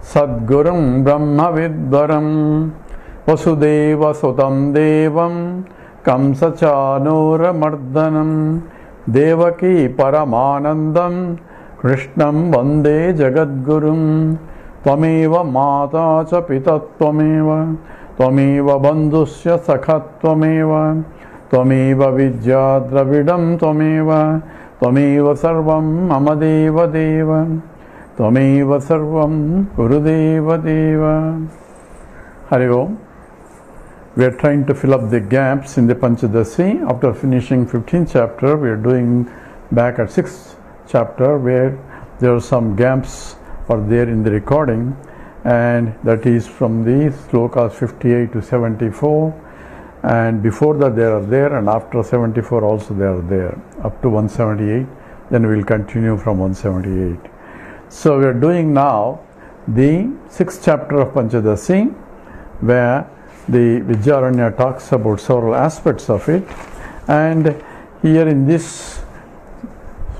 Sadgurum Brahma Vidvaram Vasudeva Sutam Devam Kamsachanura Mardanam Devaki Paramanandam Krishnam Vande Jagadgurum Tvameva Mata Cha Pita Tvameva Tvameva Bandhusya Sakha Tvameva Tvameva Vidya Dravidam Tvameva Tvameva Sarvam Mama Deva Deva Tvameva Sarvam Gurudeva Deva. Hari Om. We are trying to fill up the gaps in the Panchadasi. After finishing 15th chapter, we are doing back at 6th chapter where there are some gaps are there in the recording, and that is from the slokas 58 to 74, and before that they are there, and after 74 also they are there up to 178. Then we will continue from 178. So we are doing now the 6th chapter of Panchadasi, where the Vidyaranya talks about several aspects of it, and here in this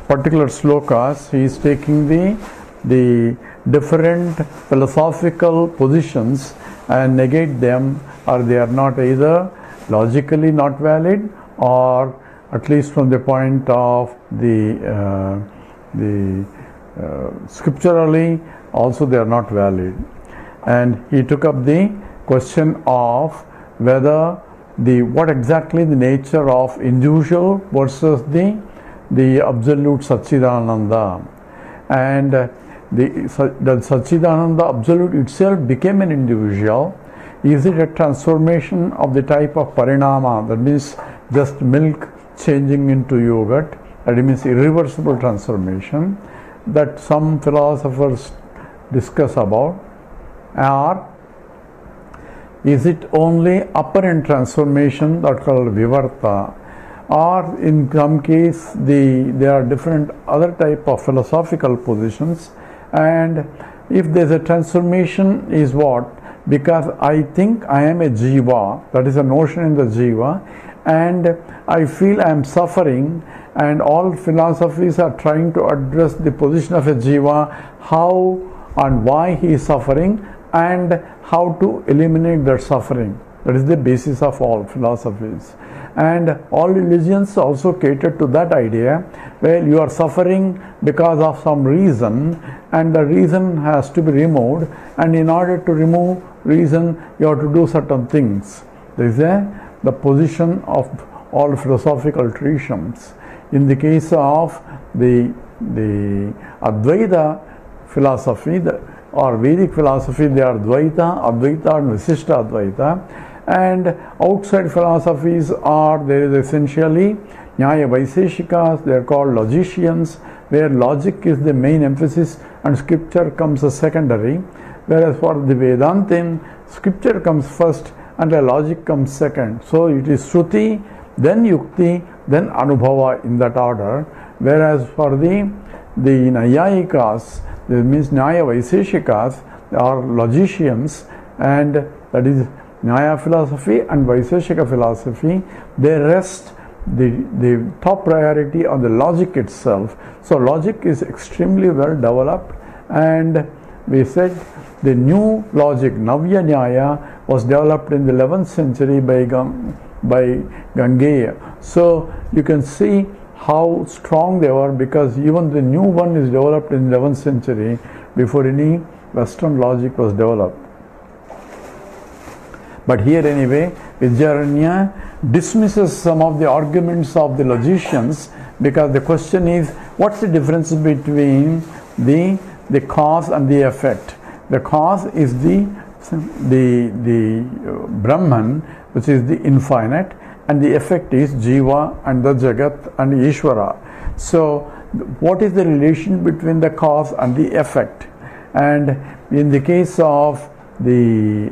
particular slokas he is taking the different philosophical positions and negate them, or they are not either logically not valid, or at least from the point of the scripturally also they are not valid. And he took up the question of whether what exactly the nature of individual versus the absolute Satchidananda, and the Satchidananda absolute itself became an individual. Is it a transformation of the type of parinama, that means just milk changing into yogurt, that means irreversible transformation that some philosophers discuss about, or is it only apparent transformation that called vivarta, or in some case there are different other type of philosophical positions. And if there is a transformation is what? Because I think I am a jiva, that is a notion in the jiva, and I feel I am suffering, and all philosophies are trying to address the position of a jiva, how and why he is suffering, and how to eliminate that suffering. That is the basis of all philosophies. And all religions also cater to that idea, where you are suffering because of some reason, and the reason has to be removed, and in order to remove reason you have to do certain things. This is the position of all philosophical traditions. In the case of the Advaita philosophy or Vedic philosophy, they are Dvaita, Advaita and Visishta Advaita. And outside philosophies there is essentially Nyaya Vaiseshikas, they are called logicians, where logic is the main emphasis and scripture comes as secondary. Whereas for the Vedantin, scripture comes first and the logic comes second. So it is Shruti, then Yukti, then Anubhava in that order. Whereas for the Nayayikas, that means Nyaya Vaiseshikas, are logicians, and that is Nyaya philosophy and Vaiseshika philosophy, they rest the top priority on the logic itself. So logic is extremely well developed, and we said the new logic, Navya Nyaya, was developed in the 11th century by Gangeya. So you can see how strong they were, because even the new one is developed in the 11th century before any Western logic was developed. But here anyway, Vidyaranya dismisses some of the arguments of the logicians, because the question is, what's the difference between the cause and the effect? The cause is the Brahman, which is the infinite, and the effect is Jiva and the Jagat and Ishvara. So what is the relation between the cause and the effect? And in the case of the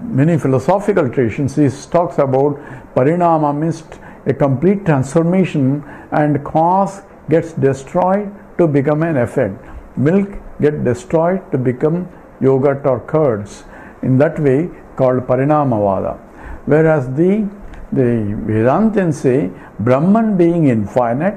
many philosophical traditions, he talks about parinama, means a complete transformation, and cause gets destroyed to become an effect. Milk gets destroyed to become yogurt or curds. In that way, called Parinamavada. Whereas the Vedantins say Brahman being infinite,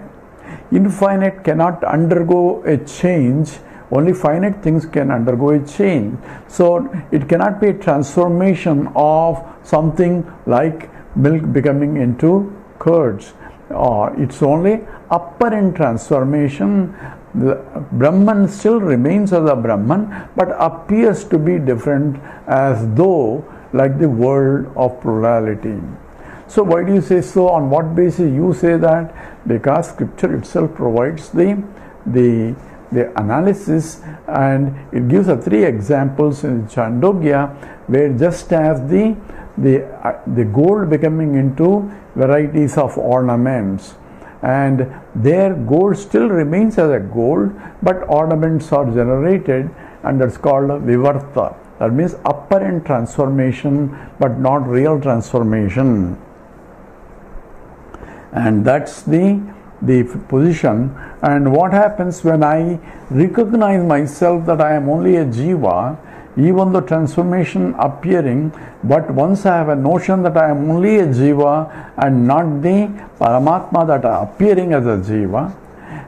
infinite cannot undergo a change. Only finite things can undergo a change. So it cannot be a transformation of something like milk becoming into curds. Or it's only apparent transformation. The Brahman still remains as a Brahman, but appears to be different, as though like the world of plurality. So why do you say so? On what basis you say that? Because scripture itself provides the analysis, and it gives us 3 examples in Chandogya, where just as the gold becoming into varieties of ornaments, and their gold still remains as a gold, but ornaments are generated, and that's called vivarta. That means apparent transformation, but not real transformation. And that's the position. And what happens when I recognize myself that I am only a jiva, even though transformation appearing, but once I have a notion that I am only a jiva and not the Paramatma that are appearing as a jiva,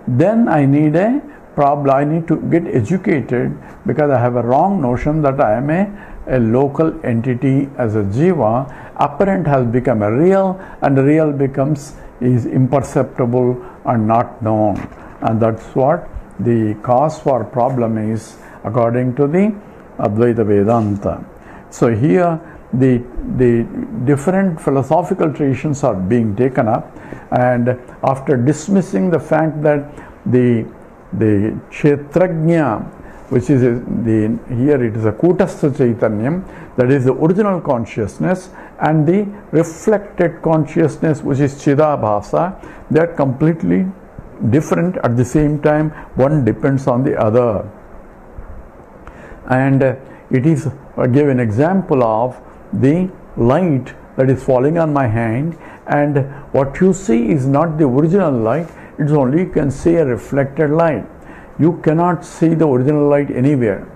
then I need a problem. I need to get educated, because I have a wrong notion that I am a local entity as a jiva. Apparent has become a real, and the real is imperceptible and not known. And that's what the cause for problem is, according to the Advaita Vedanta. So here the different philosophical traditions are being taken up, and after dismissing the fact that the Kshetrajna, which is here it is a Kutastha Chaitanyam, that is the original consciousness, and the reflected consciousness, which is Chidabhasa, they are completely different. At the same time, one depends on the other. And it is, I give an example of the light that is falling on my hand, and what you see is not the original light, it's only, you can see a reflected light. You cannot see the original light anywhere.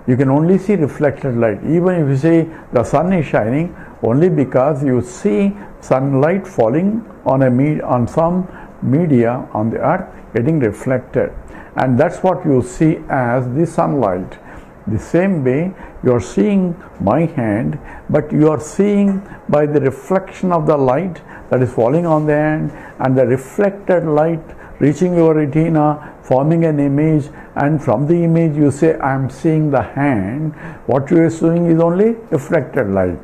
You can only see reflected light. Even if you say the sun is shining, only because you see sunlight falling on some media on the earth getting reflected, and that's what you see as the sunlight. The same way you are seeing my hand, but you are seeing by the reflection of the light that is falling on the hand, and the reflected light reaching your retina, forming an image, and from the image you say, I am seeing the hand. What you are seeing is only reflected light,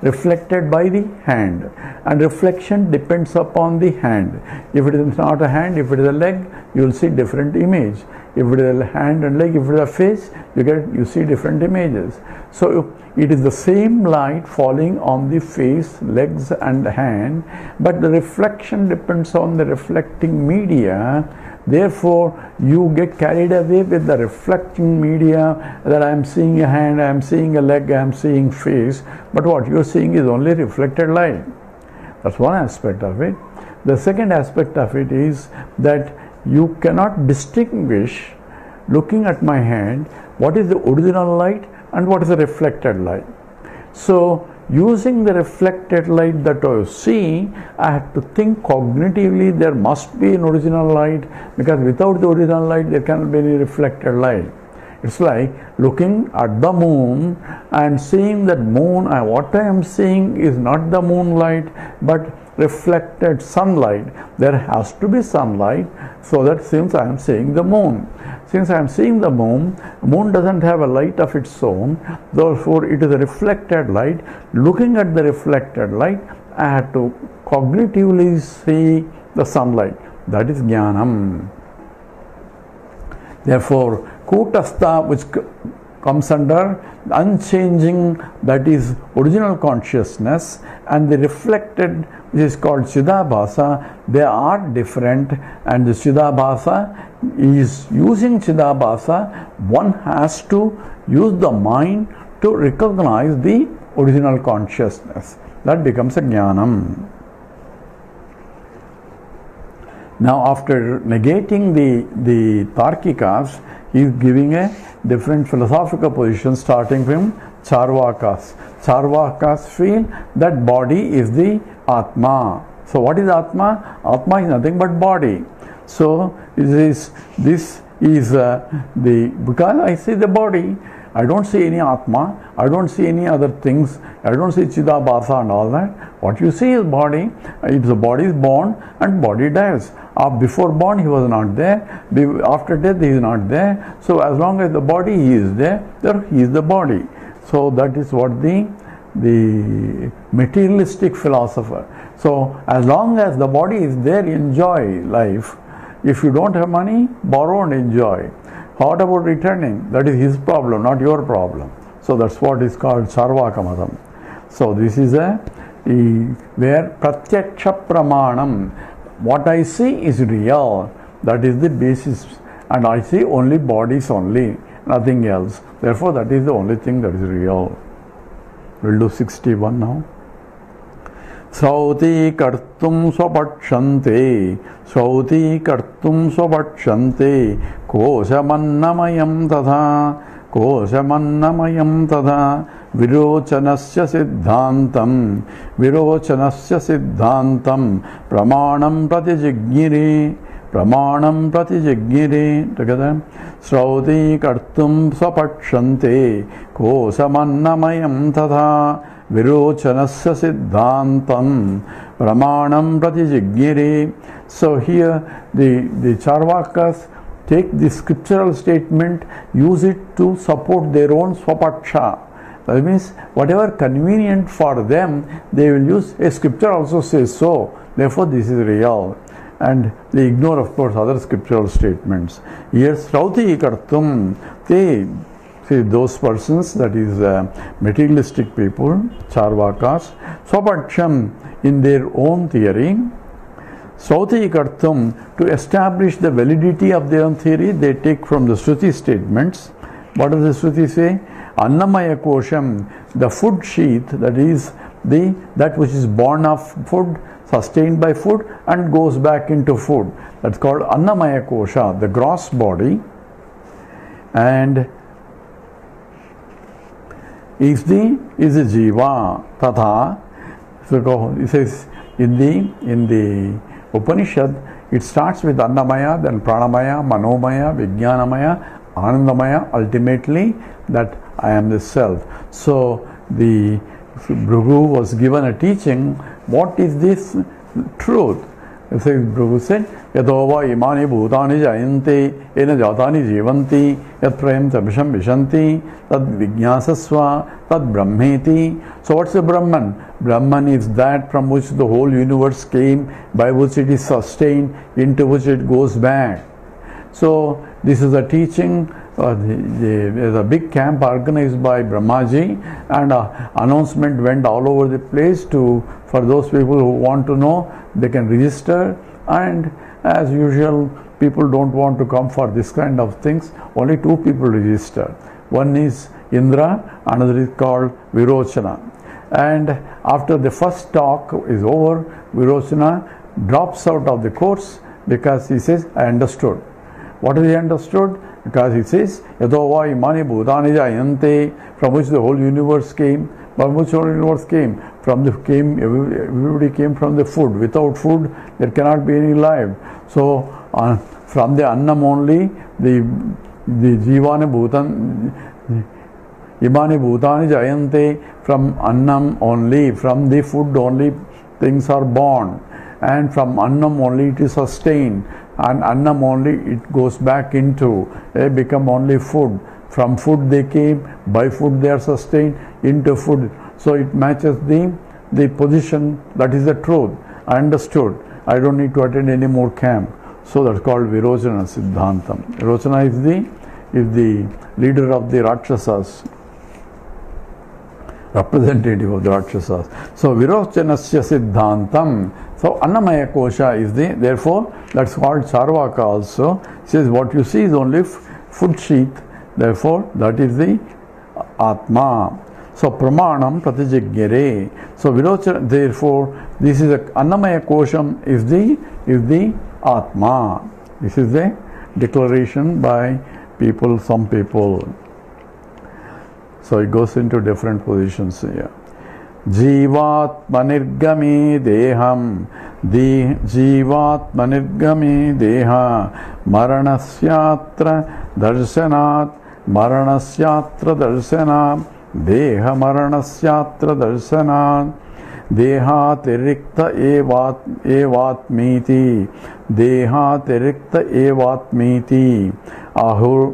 reflected by the hand, and reflection depends upon the hand. If it is not a hand, if it is a leg, you will see different image. If it is a hand and leg, if it is a face, you see different images. So it is the same light falling on the face, legs and hand, but the reflection depends on the reflecting media. Therefore, you get carried away with the reflecting media, that I am seeing a hand, I am seeing a leg, I am seeing face, but what you are seeing is only reflected light. That's one aspect of it. The second aspect of it is that you cannot distinguish, looking at my hand, what is the original light and what is the reflected light. So using the reflected light that I see, I have to think cognitively there must be an original light, because without the original light there cannot be any reflected light. It's like looking at the moon and seeing that moon, what I am seeing is not the moonlight but reflected sunlight. There has to be sunlight, so that since I am seeing the moon, since I am seeing the moon doesn't have a light of its own, therefore it is a reflected light. Looking at the reflected light, I have to cognitively see the sunlight. That is Jnanam. Therefore, Kutastha, which comes under unchanging, that is original consciousness, and the reflected, which is called Chidabhasa, they are different, and the Chidabhasa is using Chidabhasa, one has to use the mind to recognize the original consciousness. That becomes a Jnanam. Now, after negating the Tarkikas, he is giving a different philosophical position, starting from Charvakas. Charvakas feel that body is the Atma. So what is Atma? Atma is nothing but body. So this is because I see the body, I don't see any Atma, I don't see any other things, I don't see Chidabhasa and all that. What you see is body. If the body is born and body dies. Before born he was not there, after death he is not there. So as long as the body is there, he is the body. So that is what the materialistic philosopher. So as long as the body is there, enjoy life. If you don't have money, borrow and enjoy. What about returning? That is his problem, not your problem. So that's what is called Charvaka Matam. So this is where Pratyaksha Pramanam. What I see is real. That is the basis. And I see only bodies only, nothing else. Therefore, that is the only thing that is real. We'll do 61 now. Swauti kartum swapakshante, swauti kartum swapakshante, koshamannamayam tadha, koshamannamayam tadha, virochanasya siddhantam, pramanam pratijignire, pramanam pratijignire, together. Swauti kartum swapakshante, koshamannamayam tadha, virochanasya siddhantam, pramanam pratijignire. So here the Charvakas take the scriptural statement, use it to support their own swapaksha. That means whatever convenient for them, they will use. A scripture also says so. Therefore, this is real. And they ignore, of course, other scriptural statements. Here, Srauti Kartum, they see those persons, that is materialistic people, Charvakas, Swapaksham in their own theory. Srauti Kartum, to establish the validity of their own theory, they take from the Shruti statements. What does the Shruti say? Annamaya Kosham, the food sheath, that is that which is born of food, sustained by food, and goes back into food. That's called Annamaya Kosha, the gross body. And is the Jiva Tatha. So it says in the Upanishad, it starts with Annamaya, then Pranamaya, Manomaya, Vijnanamaya, Anandamaya, ultimately that I am the self. So the Bhrigu was given a teaching, what is this truth? Bhrigu said, Yatova imani bhutani jayante, ena jatani jivanti, yat prayam tabisham vishanti, tad vijnasasva, tad brahmeti. So what's the Brahman? Brahman is that from which the whole universe came, by which it is sustained, into which it goes back. So this is a teaching. There's a big camp organized by Brahmaji, and announcement went all over the place for those people who want to know, they can register. And as usual, people don't want to come for this kind of things. Only two people register. One is Indra, another is called Virochana. And after the first talk is over, Virochana drops out of the course because he says, I understood. What has he understood? Because he says, Yatova imani bhutani jayante, from which the whole universe came. From which whole universe came? Everybody came from the food. Without food, there cannot be any life. So, from the annam only, the jivani bhutan, imani bhutani jayante, from annam only, from the food only, things are born. And from annam only it is sustained. And annam only it goes back into, they become only food. From food they came, by food they are sustained, into food. So it matches the position, that is the truth. I understood. I don't need to attend any more camp. So that's called Virochana Siddhantam. Virochana is the leader of the Rakshasas, representative of the Rakshasas. So Virochanasya Siddhantam. So Annamaya Kosha is therefore that's called Charvaka also. It says what you see is only food sheath. Therefore that is the Atma. So Pramanam Pratijignire. So Virochana, therefore this is Annamaya Kosham is the Atma. This is the declaration by some people. So it goes into different positions here. Jivatmanirgami deham Jivatmanirgami deha Maranasyatra darshanat Deha Maranasyatra darshanat Dehatirikta evatmiti Dehatirikta evatmiti Ahur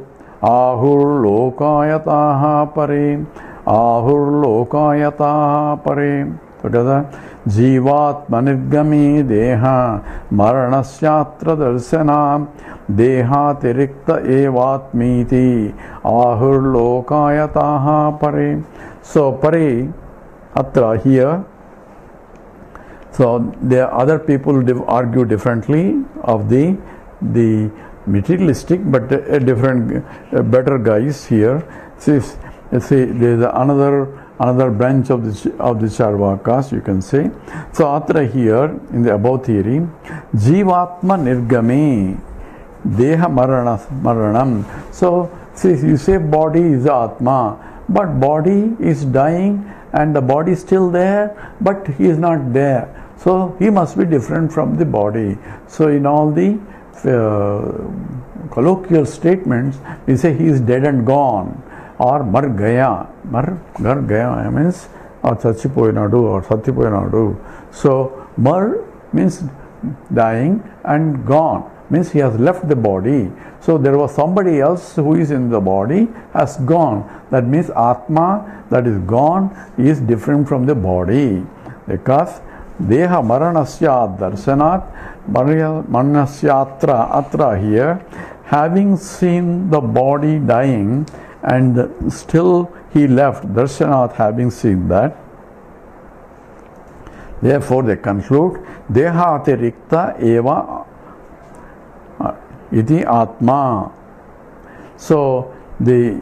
lokayataha pare together Jivatmanirgami deha Maranasyatra darshanam Dehatirikta evatmiti Ahur lokayataha pare. So pare atra here. So the other people argue differently of the materialistic, but a different, better guys here. See, there is another branch of the Charvakas, you can say. So atra here in the above theory, Jivatma nirgame Deha maranam. So see, you say body is Atma, but body is dying and the body is still there, but he is not there. So he must be different from the body. So in all the colloquial statements, we say he is dead and gone, or mar gaya means or chachipoyinadu or sathipoyinadu. So mar means dying and gone means he has left the body. So there was somebody else who is in the body has gone. That means Atma that is gone is different from the body, because Deha Maranasya Darshanat Maranasyatra atra here, having seen the body dying and still he left, Darshanat having seen that. Therefore they conclude Dehatirikta eva iti Atma. So the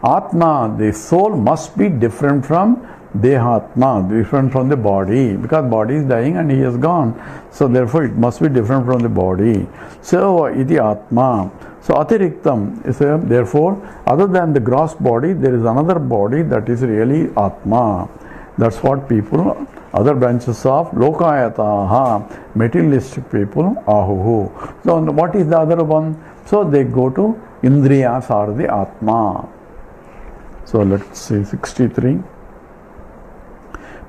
Atma, the soul must be different from Dehatma, different from the body, because body is dying and he is gone. So therefore it must be different from the body. So iti Atma. So atiriktam is therefore other than the gross body there is another body that is really Atma. That's what people, other branches of Lokayataha, materialistic people, ahuhu. So what is the other one? So they go to Indriyas or the Atma. So let's see 63.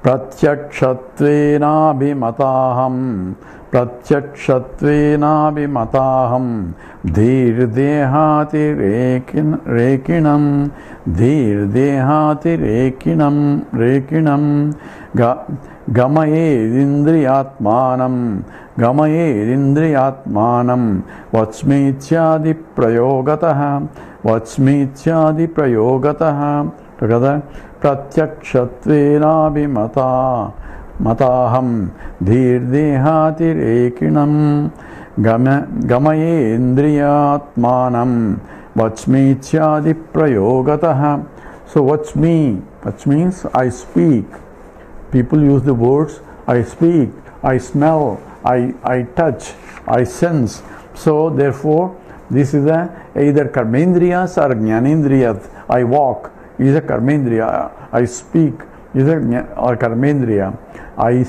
Pratyakshatvenabhimataham Dhirdehati rekinam Gamayedindriyatmanam Vachmityadi prayogataha together Pratyakshatvenabhimataham Dhirdehati rekinam Gamayendriyatmanam Vachmityadi prayogataha. So vachmi means I speak. People use the words I speak, I smell, I touch, I sense. So therefore this is either karmendriyas or jnanendriyas. I walk is a karmendriya, I speak is a karmendriya, I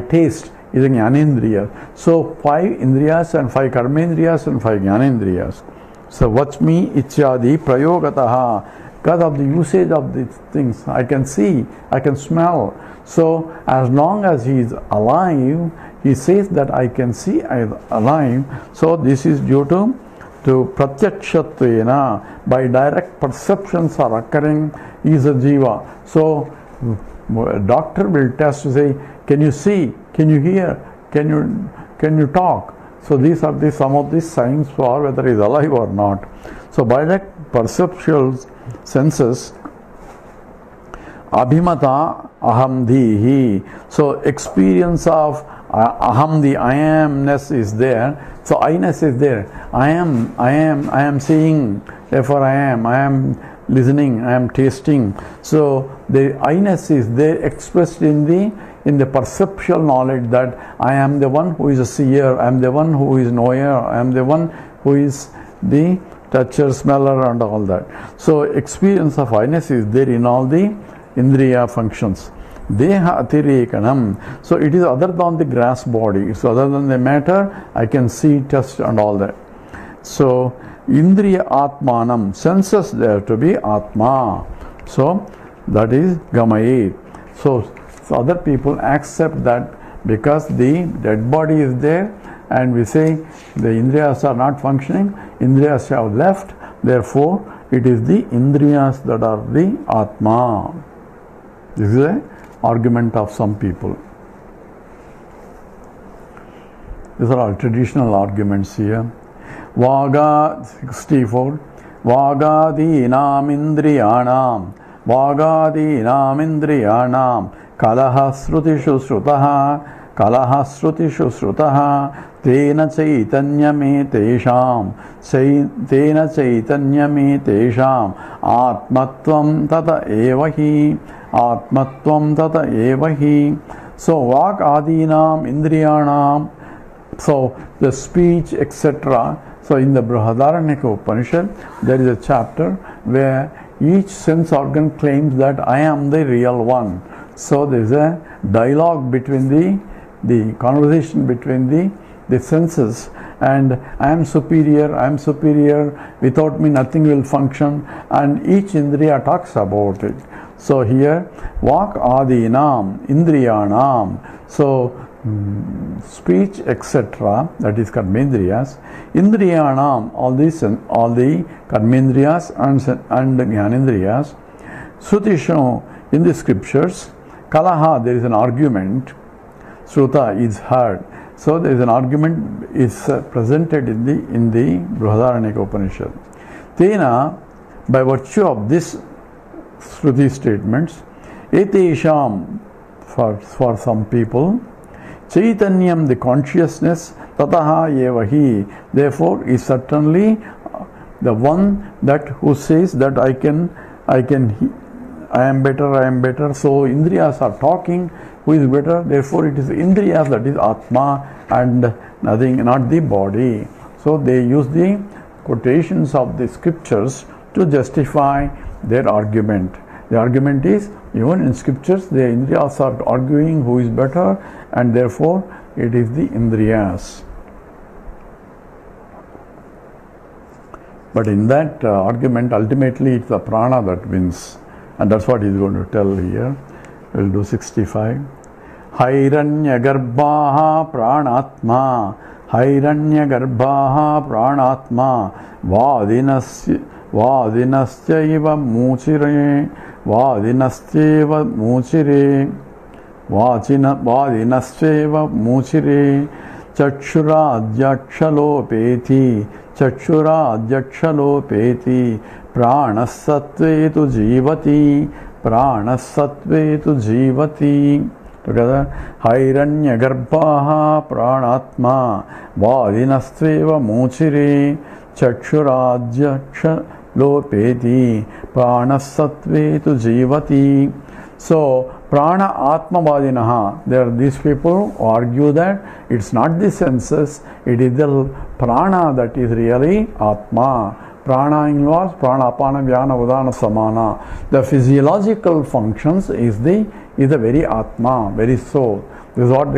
taste is a jnanendriya. So 5 indriyas and 5 karmendriyas and 5 jnanendriyas. So vachmi ityadi prayogataha, because of the usage of these things, I can see, I can smell. So as long as he is alive, he says that I can see, I am alive. So this is due to pratyakshatvena, by direct perceptions are occurring, is a jiva. So a doctor will test to say, can you see, can you hear, can you talk? So these are some of these signs for whether he is alive or not. So by that perceptual senses, abhimata ahamdhihi, so experience of aham, the I amness is there. So I-ness is there. I am seeing, therefore I am listening, I am tasting. So the I-ness is there expressed in the perceptual knowledge that I am the one who is a seer, I am the one who is knower, I am the one who is the toucher, smeller and all that. So experience of I-ness is there in all the Indriya functions. Deha Atirikanam. So it is other than the grass body. It's other than the matter. I can see, touch and all that. So Indriya Atmanam. Senses there to be Atma. So that is Gamayit. So other people accept that because the dead body is there and we say the Indriyas are not functioning, Indriyas have left, therefore it is the Indriyas that are the Atma. This is an argument of some people. These are all traditional arguments here. Vaga 64. Vagadinam indriyanam. Vagadinam indriyanam. Kalaha srutishu srutaha. Kalaha srutishu srutaha. Tena chaitanyame tesham. Tena chaitanyame tesham. Atmatvam tata evahi. Atmatvam tata evahi. So vak adinam indriyanam. So the speech, etc. So in the Brihadaranyaka Upanishad, there is a chapter where each sense organ claims that I am the real one. So there is a dialogue between the conversation between the senses, and I am superior, without me nothing will function, and each indriya talks about it. So here, vak adinam, indriyanam. So speech, etc., that is karmendriyas. Indriyanam, all the karmendriyas and jnanendriyas. Srutishu, in the scriptures, kalaha, there is an argument. Sruta is heard. So there is an argument is presented in the Brihadaranyaka Upanishad. Tena, by virtue of this Shruti statements, etesham, for some people, Chaitanyam, the consciousness, tataha evahi, therefore is certainly the one that who says that I am better. So Indriyas are talking, who is better, therefore it is Indriyas that is Atma and nothing, not the body. So they use the quotations of the scriptures to justify their argument. The argument is, even in scriptures, the Indriyas are arguing who is better, and therefore it is the Indriyas. But in that argument, ultimately it's the prana that wins, and that's what he's going to tell here. We'll do 65. Hairanya garbhaha pranatma. Hairanya garbhaha pranatma. Vadinasyaiva muchire. Vadinasyaiva muchire. Vadinasyaiva muchire. Chakshuradyakshalopethi. Chakshuradyakshalopethi. Pranasatvetu jivati. Pranasatvetu jivati. Together, Hairanya garbhaha pranatma. Vadinasyaiva muchire. Chakshuradyakshalopethi. Pranasatvetu jivati. So, prana atma vadinaha. There are these people who argue that it's not the senses, it is the prana that is really atma. Prana involves prana, apana, vyana, udana, samana. The physiological functions is the very atma, very soul. This is what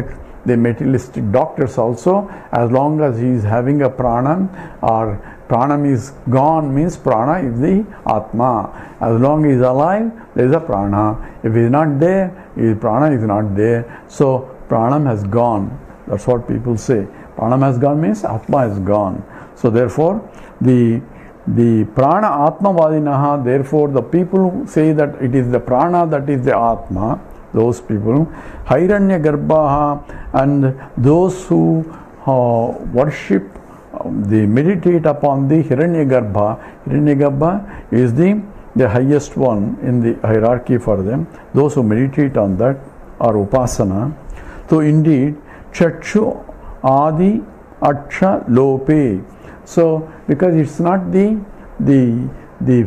the materialistic doctors also, as long as he is having a pranam or pranam is gone, means prana is the atma. As long as he is alive, there is a prana. If he is not there, his prana is not there. So pranam has gone. That's what people say. Pranam has gone means atma is gone. So therefore, the prana atma vadinaha, therefore the people who say that it is the prana that is the atma, those people, Hairanya garbhaha, and those who worship, they meditate upon the Hiranyagarbha. Hiranyagarbha is the highest one in the hierarchy for them. Those who meditate on that are upasana. So indeed, Chakshu Adi Aksha Lope. So because it's not the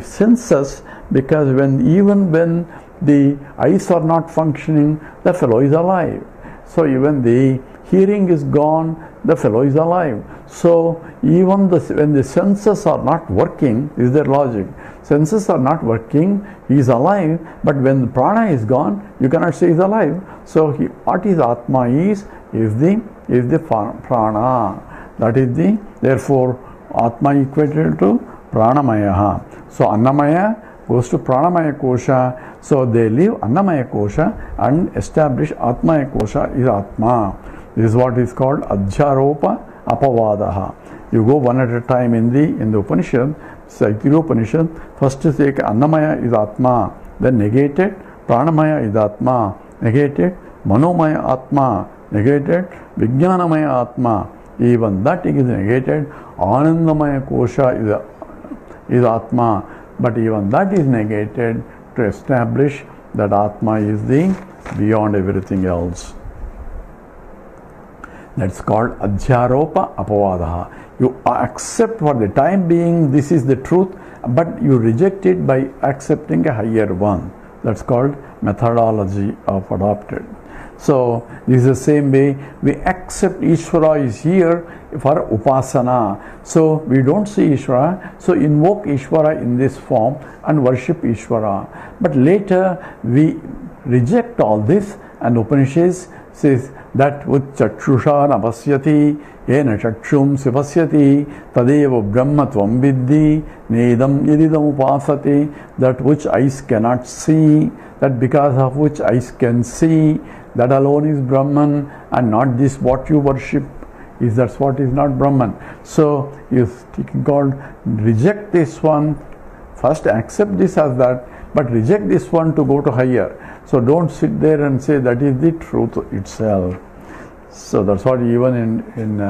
senses, because even when the eyes are not functioning, the fellow is alive. So even the hearing is gone, the fellow is alive. So even when the senses are not working, is their logic. Senses are not working, he is alive, but when the prana is gone, you cannot say he is alive. So what is Atma is the prana. That is therefore Atma equated to Pranamaya. So Annamaya goes to Pranamaya Kosha. So they leave Annamaya Kosha and establish Atmaya Kosha is Atma. This is what is called Adhyaropa Apavadaha. You go one at a time in the Upanishad, Saitiri Upanishad. First you say Annamaya is Atma, then negated, Pranamaya is Atma, negated, Manomaya Atma, negated, Vijnanamaya Atma, even that is negated, Anandamaya Kosha is Atma, but even that is negated to establish that Atma is the beyond everything else. That's called Adhyaropa Apavadaha. You accept for the time being this is the truth, but you reject it by accepting a higher one. That's called methodology of adopted. So this is the same way we accept Ishvara is here for Upasana. So we don't see Ishvara, so invoke Ishvara in this form and worship Ishvara. But later we reject all this, and Upanishads says that with Chakshusha napasyati yena chakshum sipasyati tadeva brahma tvam viddhi nedam yididam upasati, that which eyes cannot see, that because of which eyes can see, that alone is Brahman, and not this what you worship is that's what is not Brahman. So you called reject this one, first accept this as that, but reject this one to go to higher. So don't sit there and say that is the truth itself. So that's what even in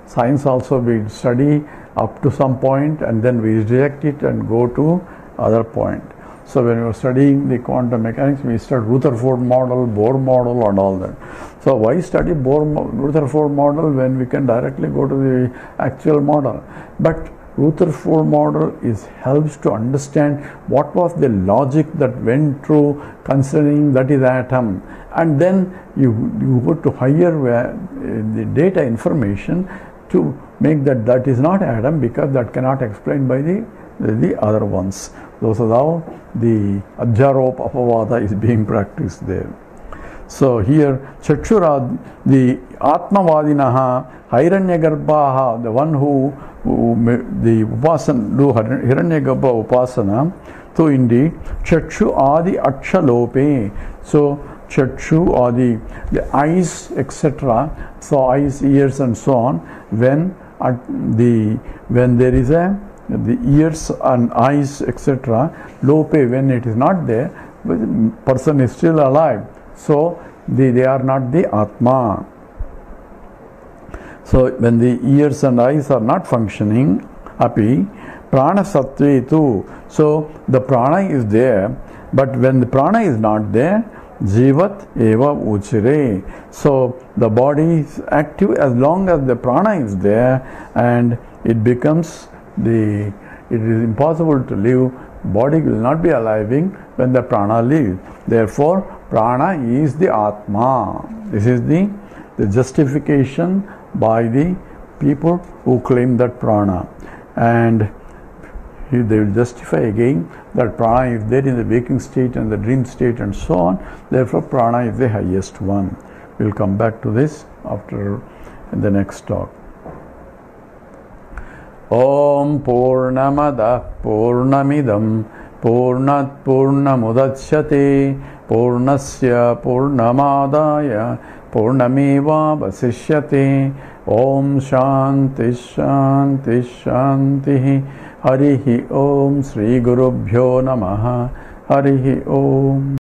science also we study up to some point and then we reject it and go to other point. So when we were studying the quantum mechanics, we studied Rutherford model, Bohr model and all that. So why study Rutherford model when we can directly go to the actual model? But Rutherford model helps to understand what was the logic that went through concerning that is atom, and then you go to higher the data information to make that is not atom, because that cannot explain by the other ones. Those are how the Adhyaropa Apavada is being practiced there. So here Chakshura, the Atmavadinaha, Hiranyagarbhaha, the one who the Upasana, do Hiranyagarbha Upasana, so indeed Chakshu Adi Akshalope. So Chakshu or the eyes, etc. So eyes, ears and so on, when there is the ears and eyes, etc. Lope, when it is not there, the person is still alive. So they are not the Atma. So when the ears and eyes are not functioning, api prana sattve tu. So the prana is there, but when the prana is not there, jivat eva uchire. So the body is active as long as the prana is there, and it becomes it is impossible to live. Body will not be alive when the prana leaves. Therefore, prana is the Atma. This is the justification by the people who claim that prana, and they will justify again that prana is there in the waking state and the dream state and so on. Therefore, prana is the highest one. We will come back to this after in the next talk. Om Purnamada Purnamidam Purnat Purnamudachyate Purnasya Purnamadaya Purnameva Vasishyate. Om Shanti Shanti Shanti. Harihi Om Sri Gurubhyo Namaha. Harihi Om.